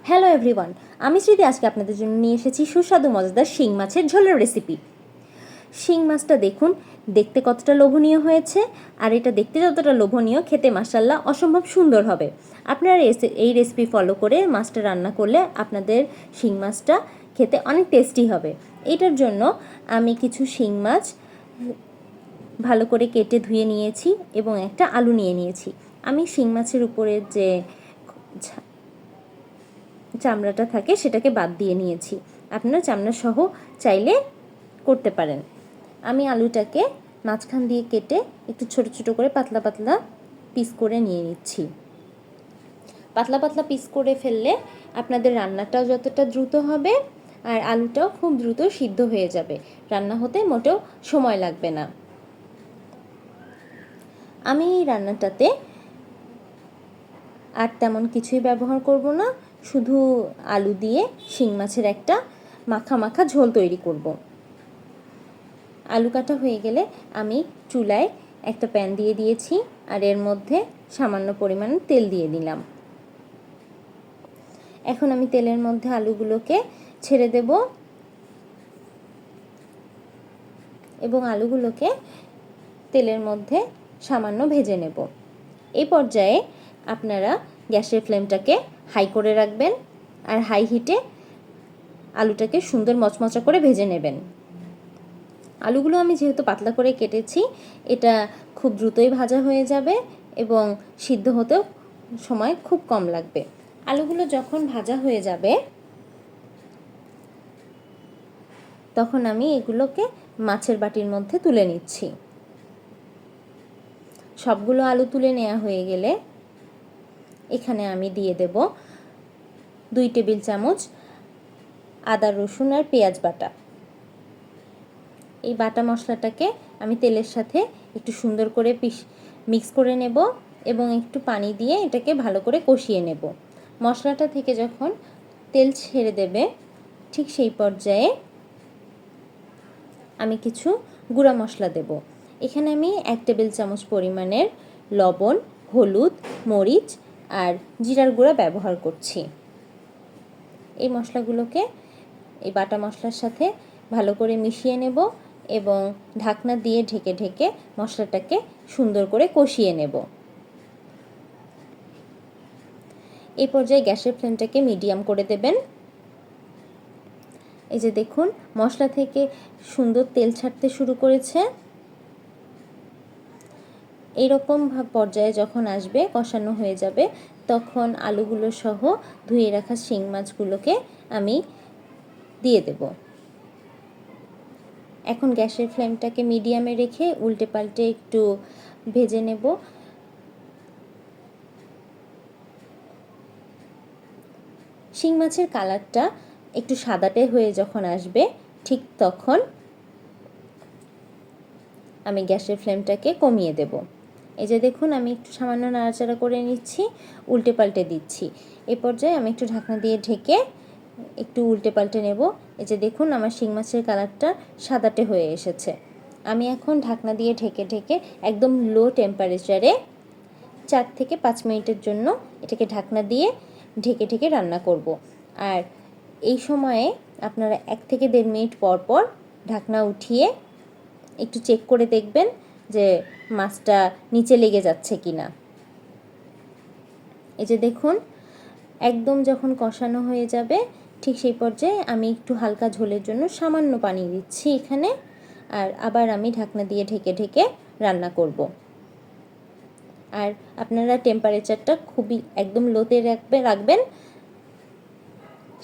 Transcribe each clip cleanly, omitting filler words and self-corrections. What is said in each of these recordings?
Hello everyone, আমি স্মৃতি আজকে আপনাদের জন্য নিয়ে এসেছি সুস্বাদু মজাদার শিং মাছের ঝোলের রেসিপি। শিং মাছটা দেখুন, দেখতে কতটা লোভনীয় হয়েছে, আর এটা দেখতে যতটা লোভনীয় খেতে মাশাআল্লাহ অসম্ভব সুন্দর হবে। আপনারা এই রেসিপি ফলো করে মাছটা রান্না করলে আপনাদের শিং মাছটা খেতে অনেক টেস্টি হবে। এটার জন্য আমি কিছু শিং মাছ ভালো করে কেটে ধুয়ে নিয়েছি এবং একটা আলু নিয়ে নিয়েছি। আমি শিং মাছের উপরে যে চামড়াটা থাকে সেটাকে বাদ দিয়ে নিয়েছি। আপনারা চামড়া সহ চাইলে করতে পারেন। আমি আলুটাকে মাঝখান দিয়ে কেটে একটু ছোট ছোট করে পাতলা পাতলা পিস করে নিয়ে নিচ্ছি। পাতলা পাতলা পিস করে ফেললে আপনাদের রান্নাটাও যতটা দ্রুত হবে আর আলুটাও খুব দ্রুত সিদ্ধ হয়ে যাবে, রান্না হতে মোটেও সময় লাগবে না। আমি এই রান্নাটাতে আর তেমন কিছুই ব্যবহার করব না, শুধু আলু দিয়ে শিং মাছের একটা মাখা মাখা ঝোল তৈরি করব। আলু কাটা হয়ে গেলে আমি চুলায় একটা প্যান দিয়ে দিয়েছি আর এর মধ্যে সামান্য পরিমাণ তেল দিয়ে দিলাম। এখন আমি তেলের মধ্যে আলুগুলোকে ছেড়ে দেব এবং আলুগুলোকে তেলের মধ্যে সামান্য ভেজে নেব। এই পর্যায়ে আপনারা গ্যাসের ফ্লেমটাকে হাই করে রাখবেন আর হাই হিটে আলুটাকে সুন্দর মচমচা করে ভেজে নেবেন। আলুগুলো আমি যেহেতু পাতলা করে কেটেছি, এটা খুব দ্রুতই ভাজা হয়ে যাবে এবং সিদ্ধ হতেও সময় খুব কম লাগবে। আলুগুলো যখন ভাজা হয়ে যাবে তখন আমি এগুলোকে মাছের বাটির মধ্যে তুলে নিচ্ছি। সবগুলো আলু তুলে নেওয়া হয়ে গেলে এখানে আমি দিয়ে দেব 2 টেবিল চামচ আদা রসুন আর পেঁয়াজ বাটা। এই বাটা মশলাটাকে আমি তেলের সাথে একটু সুন্দর করে মিক্স করে নেব এবং একটু পানি দিয়ে এটাকে ভালো করে কষিয়ে নেব। মশলাটা থেকে যখন তেল ছেড়ে দেবে ঠিক সেই পর্যায়ে আমি কিছু গুঁড়া মশলা দেব। এখানে আমি 1 টেবিল চামচ পরিমাণের লবণ, হলুদ, মরিচ আর জিরার গুঁড়া ব্যবহার করছি। এই মশলাগুলোকে এই বাটা মশলার সাথে ভালো করে মিশিয়ে নেব এবং ঢাকনা দিয়ে ঢেকে ঢেকে মশলাটাকে সুন্দর করে কষিয়ে নেব। এই পর্যায়ে গ্যাসের ফ্লেমটাকে মিডিয়াম করে দেবেন। এই যে দেখুন, মশলা থেকে সুন্দর তেল ছাড়তে শুরু করেছে। এইরকম পর্যায়ে যখন আসবে, কষানো হয়ে যাবে, তখন আলুগুলো সহ ধুয়ে রাখা শিং মাছগুলোকে আমি দিয়ে দেব। এখন গ্যাসের ফ্লেমটাকে মিডিয়ামে রেখে উল্টে পাল্টে একটু ভেজে নেব। শিং মাছের কালারটা একটু সাদাটে হয়ে যখন আসবে ঠিক তখন আমি গ্যাসের ফ্লেমটাকে কমিয়ে দেব। এই যে দেখুন, আমি একটু সামান্য নাড়াচাড়া করে নিচ্ছি, উল্টে পাল্টে দিচ্ছি। এই পর্যায়ে আমি একটু ঢাকনা দিয়ে ঢেকে একটু উল্টে পাল্টে নেব। এই যে দেখুন, আমার শিং মাছের কালারটা সাদাটে হয়ে এসেছে। আমি এখন ঢাকনা দিয়ে ঢেকে ঢেকে একদম লো টেম্পারেচারে 4 থেকে 5 মিনিটের জন্য এটাকে ঢাকনা দিয়ে ঢেকে ঢেকে রান্না করব। আর এই সময়ে আপনারা 1 থেকে 1.5 মিনিট পর পর ঢাকনা উঠিয়ে একটু চেক করে দেখবেন যে মাছটা নিচে লেগে যাচ্ছে কিনা। এই যে দেখুন, একদম যখন কষানো হয়ে যাবে ঠিক সেই পর্যায়ে আমি একটু হালকা ঝোলের জন্য সামান্য পানি দিচ্ছি এখানে, আর আবার আমি ঢাকনা দিয়ে ঢেকে ঢেকে রান্না করব। আর আপনারা টেম্পারেচারটা খুবই একদম লোতে রাখবেন।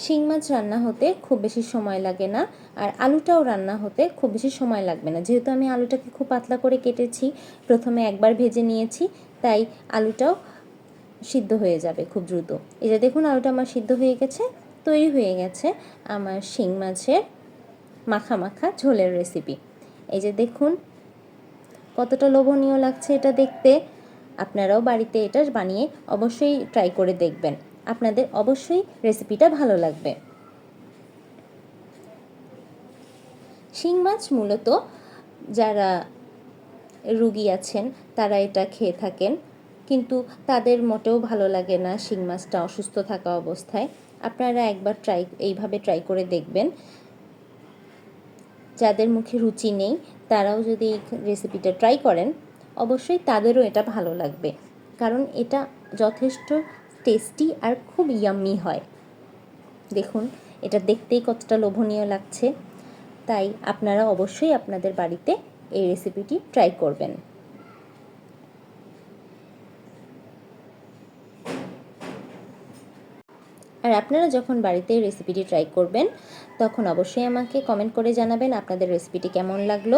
শিং মাছ রান্না হতে খুব বেশি সময় লাগে না, আর আলুটাও রান্না হতে খুব বেশি সময় লাগবে না। যেহেতু আমি আলুটাকে খুব পাতলা করে কেটেছি, প্রথমে একবার ভেজে নিয়েছি, তাই আলুটাও সিদ্ধ হয়ে যাবে খুব দ্রুত। এই যে দেখুন, আলুটা আমার সিদ্ধ হয়ে গেছে, তৈরি হয়ে গেছে আমার শিং মাছের মাখা মাখা ঝোলের রেসিপি। এই যে দেখুন কতটা লোভনীয় লাগছে এটা দেখতে। আপনারাও বাড়িতে এটা বানিয়ে অবশ্যই ট্রাই করে দেখবেন, আপনাদের অবশ্যই রেসিপিটা ভালো লাগবে। শিং মাছ মূলত যারা রোগী আছেন তারা এটা খেয়ে থাকেন। কিন্তু তাদের মোটেও ভালো লাগে না শিং মাছটা অসুস্থ থাকা অবস্থায়। আপনারা একবার এইভাবে ট্রাই করে দেখবেন। যাদের মুখে রুচি নেই তারাও যদি এই রেসিপিটা ট্রাই করেন, অবশ্যই তাদেরও এটা ভালো লাগবে, কারণ এটা যথেষ্ট টেস্টি আর খুব ইয়াম্মি হয়। দেখুন এটা দেখতেই কতটা লোভনীয় লাগছে। তাই আপনারা অবশ্যই আপনাদের বাড়িতে এই রেসিপিটি ট্রাই করবেন। আর আপনারা যখন বাড়িতে রেসিপিটি ট্রাই করবেন তখন অবশ্যই আমাকে কমেন্ট করে জানাবেন আপনাদের রেসিপিটি কেমন লাগলো।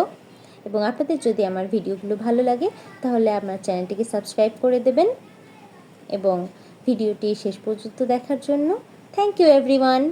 এবং আপনাদের যদি আমার ভিডিওগুলো ভালো লাগে তাহলে আমার চ্যানেলটিকে সাবস্ক্রাইব করে দেবেন। এবং ভিডিওটি শেষ পর্যন্ত দেখার জন্য থ্যাংক ইউ এভরিওয়ান।